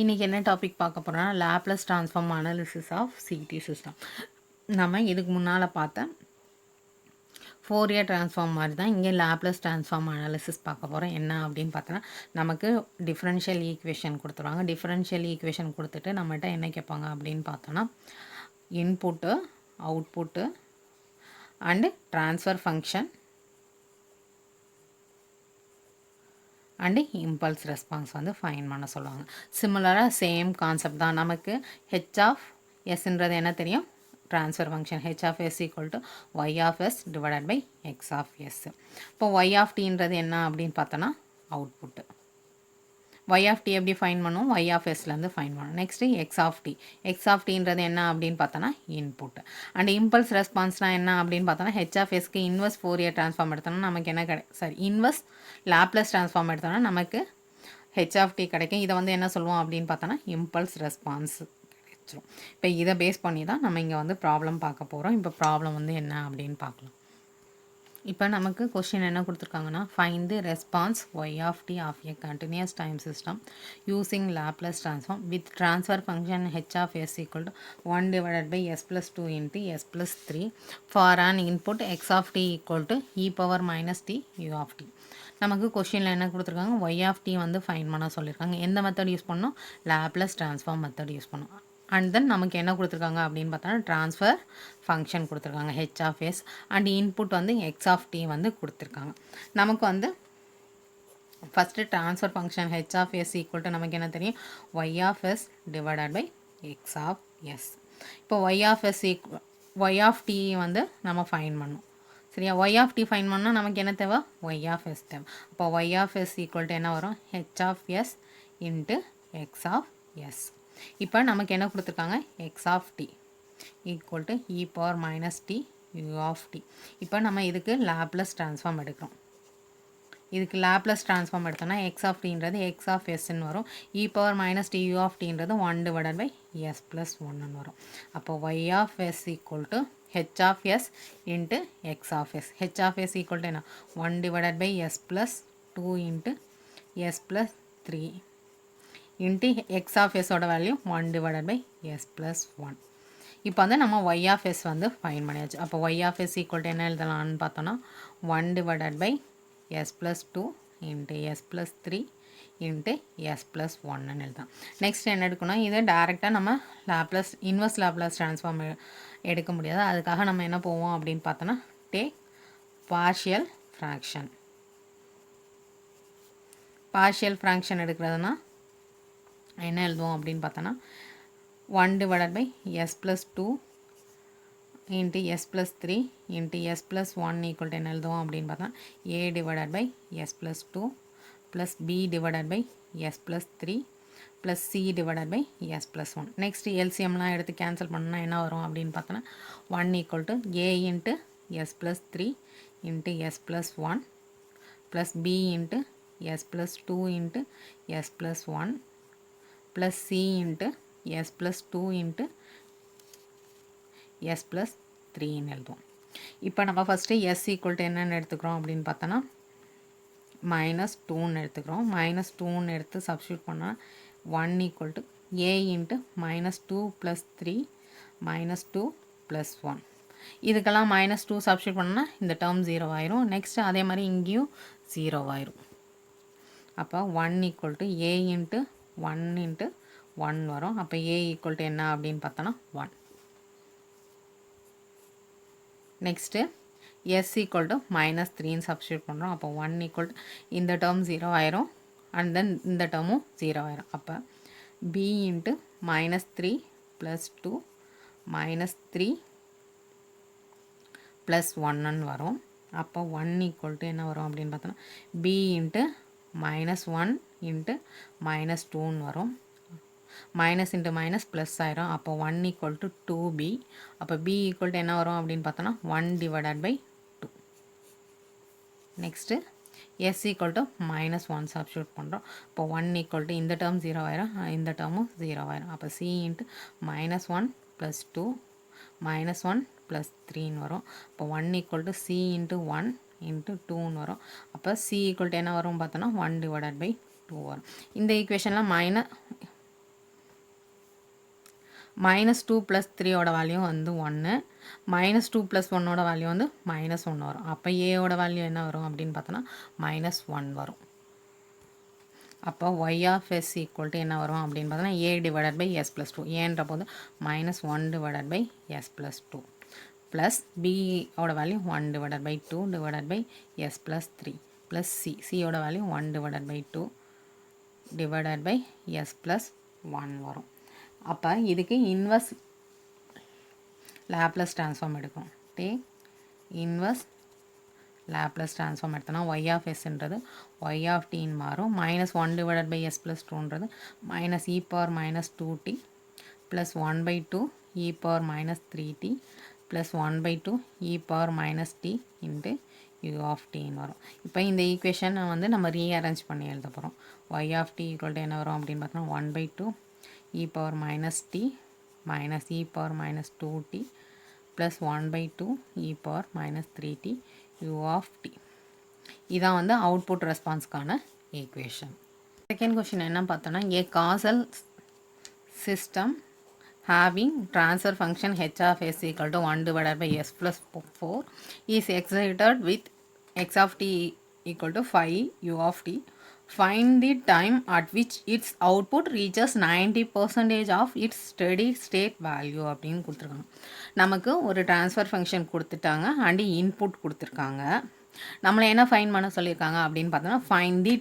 இன்றைக்கி என்ன டாபிக் பார்க்க போகிறோன்னா Laplace transform analysis of CT system. நம்ம இதுக்கு முன்னால் பார்த்த ஃபோரியர் ட்ரான்ஸ்ஃபார்ம் மாதிரி தான் இங்கே லேப்லஸ் ட்ரான்ஸ்ஃபார்ம் அனாலிசிஸ் பார்க்க போகிறோம். என்ன அப்படின்னு பார்த்தோன்னா நமக்கு டிஃப்ரென்ஷியல் ஈக்குவேஷன் கொடுத்துருவாங்க. டிஃப்ரென்ஷியல் ஈக்குவேஷன் கொடுத்துட்டு நம்மகிட்ட என்ன கேட்பாங்க அப்படின்னு பார்த்தோன்னா input, output and transfer function and impulse response வந்து ஃபைன் பண்ண சொல்லுவாங்க. சிமிலராக சேம் கான்செப்ட் தான். நமக்கு ஹெச் ஆஃப் எஸ்ன்றது என்ன தெரியும்? Transfer function H of S equal to Y of S divided by X of S. இப்போ ஒய் ஆஃப் டீன்றது என்ன அப்படின்னு பார்த்தோன்னா அவுட்புட்டு. ஒய் ஆஃப் டி எப்படி ஃபைன் பண்ணுவோம்? ஒய் ஆஃப் எஸ்லேருந்து ஃபைன் பண்ணுவோம். Next X of T. X of டீன்றது என்ன அப்படின்னு பார்த்தோன்னா இன்புட். அண்ட் இம்பல்ஸ் ரெஸ்பான்ஸ்னால் என்ன அப்படின்னு பார்த்தோன்னா ஹெச் ஆஃப் எஸ்க்கு இன்வர்ஸ் ஃபோரியர் ட்ரான்ஸ்ஃபார்ம் எடுத்தோம்னா நமக்கு என்ன இன்வர்ஸ் லாப்லஸ் ட்ரான்ஸ்ஃபார்ம் எடுத்தோம்னா நமக்கு ஹெச் ஆஃப் டி கிடைக்கும். இதை வந்து என்ன சொல்லுவோம் அப்படின்னு பார்த்தோன்னா இம்பல்ஸ் ரெஸ்பான்ஸ் கிடைச்சிரும். இப்போ இதை பேஸ் பண்ணி தான் நம்ம இங்கே வந்து ப்ராப்ளம் பார்க்க போகிறோம். இப்போ ப்ராப்ளம் வந்து என்ன அப்படின்னு பார்க்கலாம். இப்போ நமக்கு கொஸ்டின் என்ன கொடுத்துருக்காங்கன்னா find the response Y of T of a continuous time system using Laplace transform with transfer function H of S equal to 1 divided by S plus 2 into S plus 3 for an input X of T equal to E power minus T U of T. நமக்கு கொஸ்டினில் என்ன கொடுத்துருக்காங்க? Y of T வந்து find பண்ண சொல்லியிருக்காங்க. எந்த method use பண்ணோம்? Laplace transform method use பண்ணோம். அண்ட் தென் நமக்கு என்ன கொடுத்துருக்காங்க அப்படின்னு பார்த்தோன்னா ட்ரான்ஸ்ஃபர் ஃபங்க்ஷன் கொடுத்துருக்காங்க H of S and input வந்து எக்ஸ் ஆஃப் டி வந்து கொடுத்துருக்காங்க. நமக்கு வந்து first transfer function H of S equal to நமக்கு என்ன தெரியும்? Y of S divided by X of S. இப்போ Y of S Y of T வந்து நம்ம ஃபைன் பண்ணோம். சரியா? ஒய் ஆஃப் டி ஃபைன் பண்ணால் நமக்கு என்ன தேவை? ஒய் ஆஃப் எஸ் தேவை. அப்போ Y of S equal to என்ன வரும்? H of S into X of S. இப்போ நமக்கு என்ன கொடுத்துருக்காங்க? X of T equal to E power minus T U of T. இப்போ நம்ம இதுக்கு லாப்லஸ் ட்ரான்ஸ்ஃபார்ம் எடுக்கிறோம். இதுக்கு லாப்லஸ் ட்ரான்ஸ்ஃபார்ம் எடுத்தோம்னா எக்ஸ் ஆஃப் டீன்றது எக்ஸ் ஆஃப் எஸ்ன்னு வரும். E power minus T U of டீன்றது 1 டிவைடட் பை எஸ் ப்ளஸ் 1ன்னு வரும். அப்போ Y of S equal to H of S into X of S. H of S equal to என்ன? 1 divided by S plus 2 into S plus 3 into X of எஸோட value 1 divided by S plus 1. இப்போ வந்து நம்ம Y of S வந்து find பண்ணியாச்சு. அப்போ Y of S equal to என்ன எழுதலாம்னு பார்த்தோன்னா 1 divided by S plus 2 into S plus 3 into S plus 1ன்னு எழுதலாம். நெக்ஸ்ட் என்ன எடுக்கணும்? இதை டேரெக்டாக நம்ம லாப்லஸ் இன்வர்ஸ் லாப்லஸ் ட்ரான்ஸ்ஃபார்ம் எடுக்க முடியாது. அதுக்காக நம்ம என்ன போவோம் அப்படின்னு பார்த்தோன்னா take partial fraction. Partial fraction எடுக்கிறதுனா என்ன எழுதுவோம் அப்படின்னு பார்த்தோன்னா 1 divided by S plus 2 into S plus 3 into S plus 1 equal to என்ன எழுதுவோம் அப்படின்னு பார்த்தா A divided by S plus 2 plus B divided by S plus 3 plus C divided by S plus 1. Next எல்சிஎம்லாம் எடுத்து கேன்சல் பண்ணோன்னா என்ன வரும் அப்படின்னு பார்த்தோன்னா 1 equal to A into S plus 3 into S plus 1 plus B into S plus 2 into S plus 1 plus C into S plus 2 into S plus 3ன்னு எழுதுவோம். இப்போ நம்ம ஃபஸ்ட்டு எஸ் ஈக்குவல் டு என்னென்னு எடுத்துக்கிறோம் அப்படின்னு பார்த்தோன்னா மைனஸ் 2ன்னு எடுத்துக்கிறோம். மைனஸ் 2ன்னு எடுத்து சப்ஸ்டியூட் பண்ணால் 1 equal to A into minus 2 plus 3 minus 2 plus 1. இதுக்கெல்லாம் மைனஸ் 2 சப்ஸ்டியூட் பண்ணால் இந்த டேர்ம் 0 ஆயிரும். நெக்ஸ்ட் அதே மாதிரி இங்கேயும் 0 ஆயிரும். அப்போ 1 equal to A into 1 into 1 வரும். அப்போ ஏ ஈக்குவல் டு என்ன அப்படின்னு பார்த்தோன்னா 1. Next S equal to minus 3ன்னு சப்ஸ்டியூட் பண்ணுறோம். அப்போ 1 ஈக்குவல் டு இந்த டேர்ம் 0 ஆயிரும் அண்ட் தென் இந்த டேர்மும் 0 ஆயிரும். அப்போ B into minus 3 plus 2 minus 3 plus 1ன்னு வரும். அப்போ 1 ஈக்குவல் டு என்ன வரும் அப்படின்னு பார்த்தோன்னா B into minus 1 into minus 2ன்னு வரும். மைனஸ் இன்ட்டு மைனஸ் ப்ளஸ் ஆயிரும். அப்போ 1 ஈக்குவல் டு 2b. அப்போ b ஈக்குவல் டு என்ன வரும் அப்படின்னு பார்த்தோன்னா 1 divided by 2. Next s equal to minus 1 substitute பண்ணுறோம். இப்போ 1 ஈக்குவல் டு இந்த டேர்ம் 0 ஆயிரும், இந்த டேர்மும் 0 ஆயிரும். அப்போ c into minus 1 plus 2 minus 1 plus 3ன்னு வரும். இப்போ 1 equal to c into 1 into 2ன்னு வரும். அப்போ c ஈக்குவல் டு என்ன வரும் பார்த்தோன்னா 1 டிவைடட் பை 2 வரும். இந்த ஈக்குவேஷனில் -2 + 3 ஓட வேல்யூ வந்து 1, -2 + 1 ஓட வேல்யூ வந்து -1 வரும். அப்போ a ஓட வேல்யூ என்ன வரும் அப்படின்னு பார்த்தோன்னா -1 வரும். அப்போ y of s equal to என்ன வரும் அப்படின்னு பார்த்தோன்னா a divided by s plus 2. ஏன்ற போது -1 divided by s plus 2 plus b ஓட value 1 divided by 2 divided by s plus 3 plus c ஓட value 1 divided by 2 divided by s plus 1 வரும். அப்போ இதுக்கு இன்வர்ஸ் லாப்லஸ் ட்ரான்ஸ்ஃபார்ம் எடுக்கும். டேக் இன்வர்ஸ் லாப்லஸ் ட்ரான்ஸ்ஃபார்ம் எடுத்தோன்னா y of sன்றது y of tன்னு மாறும். -1 divided by s plus 2ன்றது -e power -2t plus 1/2 e power -3t plus 1/2 e power -t into u of tன்னு வரும். இப்போ இந்த ஈக்குவேஷனை வந்து நம்ம ரீஅரேஞ்ச் பண்ணி எழுத போகிறோம். y of t equal to என்ன வரும் அப்படின்னு பார்த்தோன்னா 1/2 e power -t minus e power -2t plus 1/2 e power -3t u of t. இதான் வந்து அவுட்புட் ரெஸ்பான்ஸ்க்கான ஈக்குவேஷன். செகண்ட் கொஷின் என்ன பார்த்தோன்னா a causal system having transfer function h of s equal to 1 divided by s plus 4 is excited with x of t equal to 5 u of t. Find the time at which its output reaches 90% of its steady state value அப்படின்னு கொடுத்துருக்காங்க. நமக்கு ஒரு transfer function கொடுத்துட்டாங்க and input கொடுத்துருக்காங்க. நம்மளை என்ன fine பண்ண சொல்லியிருக்காங்க அப்படின்னு பார்த்தோன்னா ஃபைன் தி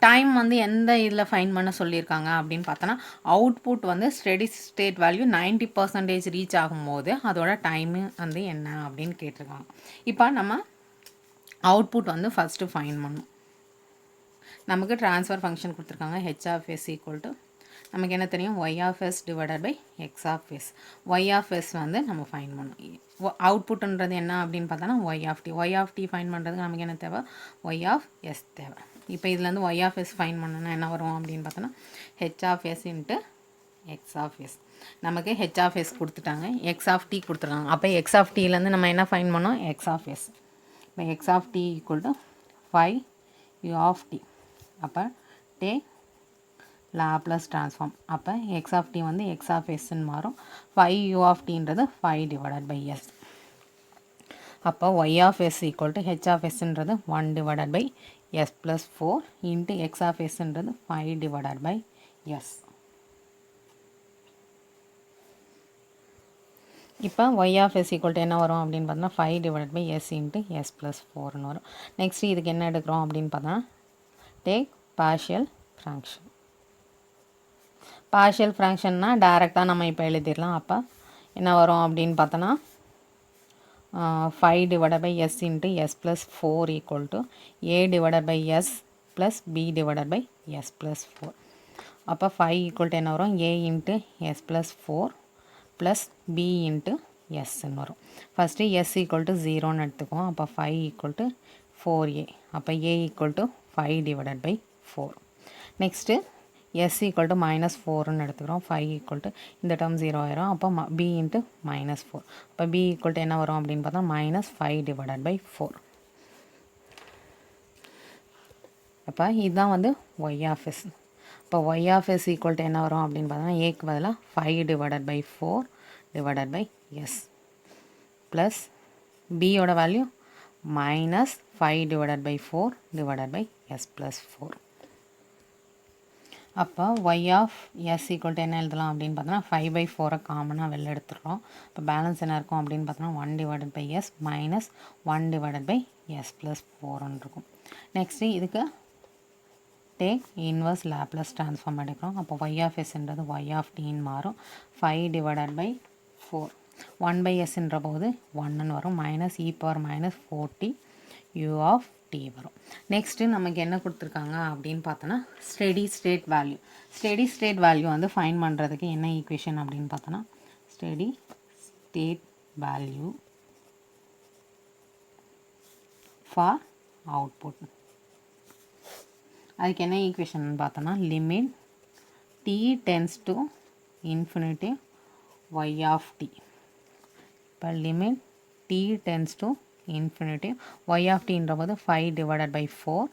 டைம் வந்து எந்த இதில் ஃபைன் பண்ண சொல்லியிருக்காங்க அப்படின்னு பார்த்தோன்னா அவுட்புட் வந்து ஸ்டெடி ஸ்டேட் வேல்யூ 90% ரீச் ஆகும்போது அதோட டைமு வந்து என்ன அப்படின்னு கேட்டிருக்காங்க. இப்போ நம்ம அவுட்புட் வந்து ஃபஸ்ட்டு ஃபைன் பண்ணணும். நமக்கு ட்ரான்ஸ்ஃபர் ஃபங்க்ஷன் கொடுத்துருக்காங்க h of s equal to நமக்கு என்ன தெரியும் y of s divided by x of s. y of s வந்து நம்ம ஃபைன் பண்ணணும். அவுட்புட்ன்றது என்ன அப்படின்னு பார்த்தோன்னா y of t ஃபைன் பண்ணுறதுக்கு நமக்கு என்ன தேவை y of s தேவை. இப்போ இதுலேருந்து y of s ஃபைன் பண்ணணும்னா என்ன வரும் அப்படின்னு பார்த்தோன்னா h of s into x of s. நமக்கு h of s கொடுத்துட்டாங்க, x of t கொடுத்துருக்காங்க. அப்போ x of tலேருந்து நம்ம என்ன ஃபைன் பண்ணோம் x of s. இப்போ x of t equal to 5 u of t. அப்போ டேக் லாப்லஸ் ட்ரான்ஸ்ஃபார்ம். அப்போ x of t வந்து x of sன்னு மாறும். 5 u of tன்றது 5 divided by s. அப்போ y of s equal to h of sன்றது 1 divided by s plus 4 into x of sன்றது 5 divided by s. இப்போ y of s equal to என்ன வரும் அப்படின்னு பார்த்தோன்னா 5 divided by s into s plus 4ன்னு வரும். Next இதுக்கு என்ன எடுக்கிறோம் அப்படின்னு பார்த்தோன்னா டேக் பார்ஷியல் ஃப்ராக்ஷன். பார்ஷியல் ஃப்ராக்ஷன்னா டைரெக்டாக நம்ம இப்போ எழுதிடலாம். அப்போ என்ன வரும் அப்படின்னு பார்த்தோன்னா 5 divided by s into s plus 4 equal to a divided by s plus b divided by s plus 4. அப்போ 5 equal to என்ன வரும் a into s plus 4 plus b into sன்னு வரும். ஃபஸ்ட்டு s equal to 0ன்னு எடுத்துக்குவோம். அப்போ 5 equal to 4a. அப்போ a equal to 5 divided by 4. Next s equal to -4ன்னு எடுத்துக்கிறோம். 5 equal to இந்த term 0 ஆயிரும். அப்போ b into -4. அப்போ b equal to என்ன வரும் அப்படின்னு பார்த்தா -5 divided by 4. அப்போ இதுதான் வந்து y of s. இப்போ y of s equal to என்ன வரும் அப்படின்னு பார்த்தோன்னா ஏக்கு பதிலாக 5 divided by 4 divided by s plus b ஓட value -5 divided by 4 divided by s plus 4. அப்போ y of s equal to என்ன எழுதலாம் அப்படின்னு பார்த்தோன்னா 5/4 காமனாக வெளில எடுத்துடுறோம். இப்போ பேலன்ஸ் என்ன இருக்கும் அப்படின்னு பார்த்தோன்னா 1 divided by s minus 1 divided by s plus 4ன்னு இருக்கும். நெக்ஸ்ட்டு இதுக்கு டேக் இன்வர்ஸ் லாப்லஸ் ட்ரான்ஸ்ஃபார்ம் எடுக்கிறோம். அப்போ y of sன்றது y of tன்னு மாறும். 5 divided by 4 1/sன்ற போது 1ன்னு வரும். -e power -4t u of t வரும். நெக்ஸ்ட்டு நமக்கு என்ன கொடுத்துருக்காங்க அப்படின்னு பார்த்தோன்னா ஸ்டெடி ஸ்டேட் வேல்யூ வந்து ஃபைன் பண்ணுறதுக்கு என்ன ஈக்குவேஷன் அப்படின்னு பார்த்தோன்னா steady state value for output. அதுக்கு என்ன ஈக்குவேஷன் பார்த்தோன்னா limit t tends to infinity y of t. இப்போ limit t tends to infinity y of tன்ற போது 5 divided by 4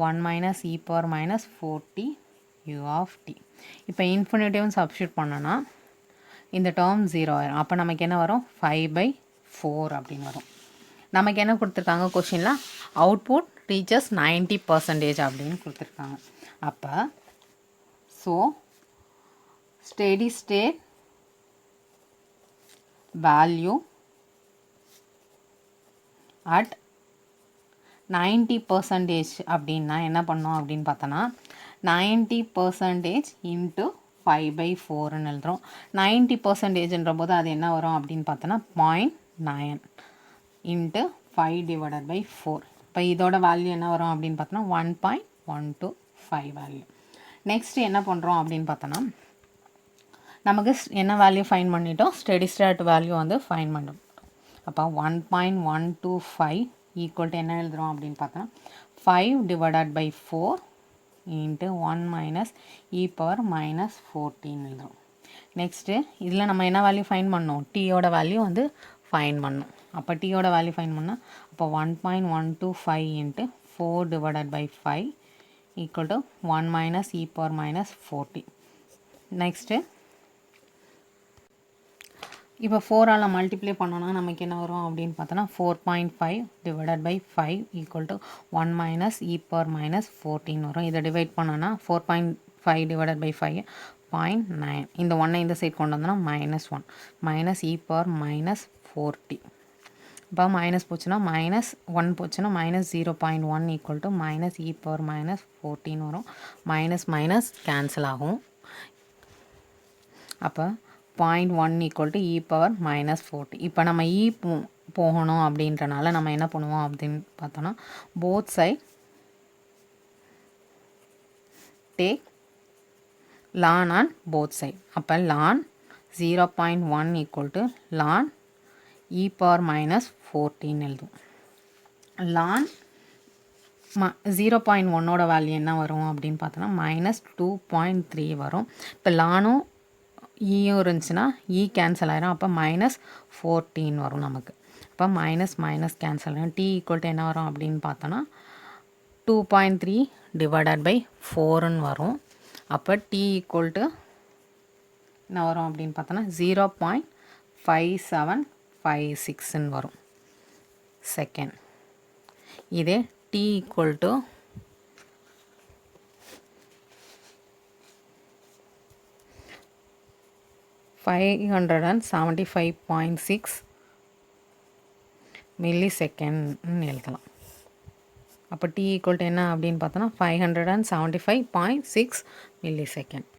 1 minus e power minus 4t u of t. இப்போ இன்ஃபினிட்டிவ்னு substitute பண்ணோன்னா இந்த term 0 ஆயிரும். அப்போ நமக்கு என்ன வரும் 5/4 அப்படின்னு வரும். நமக்கு என்ன கொடுத்துருக்காங்க கொஷினில் அவுட்புட் ரீச்சஸ் 90% அப்படின்னு கொடுத்துருக்காங்க. அப்போ so steady state value at 90% அப்படின்னா என்ன பண்ணோம் அப்படின்னு பார்த்தோன்னா 90% இன்ட்டு 5/4ன்னு எழுதுகிறோம். 90%ன்ற போது அது என்ன வரும் அப்படின்னு பார்த்தோன்னா 0.9 இன்ட்டு 5/4. இப்போ இதோட வேல்யூ என்ன வரும் அப்படின்னு பார்த்தோன்னா 1.125 வேல்யூ. நெக்ஸ்ட் என்ன பண்ணுறோம் அப்படின்னு பார்த்தோன்னா நமக்கு என்ன வேல்யூ ஃபைன் பண்ணிட்டோம், ஸ்டெடி ஸ்டேட் வேல்யூ வந்து ஃபைன் பண்ணிட்டோம். அப்போ 1.125 ஈக்குவல் டு என்ன எழுதுகிறோம் அப்படின்னு பார்த்தோன்னா 5/4 இன்ட்டு 1 - e⁻−14 எழுதுகிறோம். நெக்ஸ்ட்டு இதில் நம்ம என்ன வேல்யூ ஃபைன் பண்ணோம், டீயோட வேல்யூ வந்து ஃபைன் பண்ணோம். அப்போ டீயோட வேல்யூ ஃபைன் பண்ணால் அப்போ 1.125 into 4/5 equal to 1 - e⁻−14. Next இப்போ 4ஆல் மல்டிப்ளை பண்ணோன்னா நமக்கு என்ன வரும் அப்படின்னு பார்த்தோன்னா 4.5/5 ஈக்குவல் டு 1 - e⁻−14 வரும். இதை டிவைட் பண்ணோன்னா 4.5/5 0.9. இந்த 1 இந்த சைட் கொண்டு வந்தோன்னா -1 -e⁻−40. இப்போ மைனஸ் போச்சுன்னா -1 போச்சுன்னா -0.1 ஈக்குவல் டு -e⁻−14 வரும். மைனஸ் கேன்சல் ஆகும். அப்போ 0.1 ஈக்குவல் டு e⁻−40. இப்போ நம்ம போகணும் அப்படின்றனால நம்ம என்ன பண்ணுவோம் அப்படின்னு பார்த்தோன்னா both side take ln on both side. அப்போ ln 0.1 equal to ln e⁻−14 எழுதும். ln 0.1ஓட வேல்யூ என்ன வரும் அப்படின்னு பார்த்தோன்னா -2.3 வரும். இப்போ லானும் ஈயும் இருந்துச்சுன்னா இ கேன்சல் ஆயிரும். அப்போ -14 வரும் நமக்கு. அப்போ மைனஸ் கேன்சல் ஆகிடும். டி ஈக்குவல் டு என்ன வரும் அப்படின்னு பார்த்தோன்னா 2.3/4ன்னு வரும். அப்போ டி ஈக்குவல் டு என்ன வரும் அப்படின்னு பார்த்தோன்னா 0.5756ன்னு வரும் செகண்ட். இதே டி ஈக்குவல் டு 575.6 மில்லிசெகண்ட்னு எழுதலாம். அப்போ டி ஈக்குவல் டு என்ன அப்படின்னு பார்த்தோன்னா 575.6 மில்லிசெகண்ட்.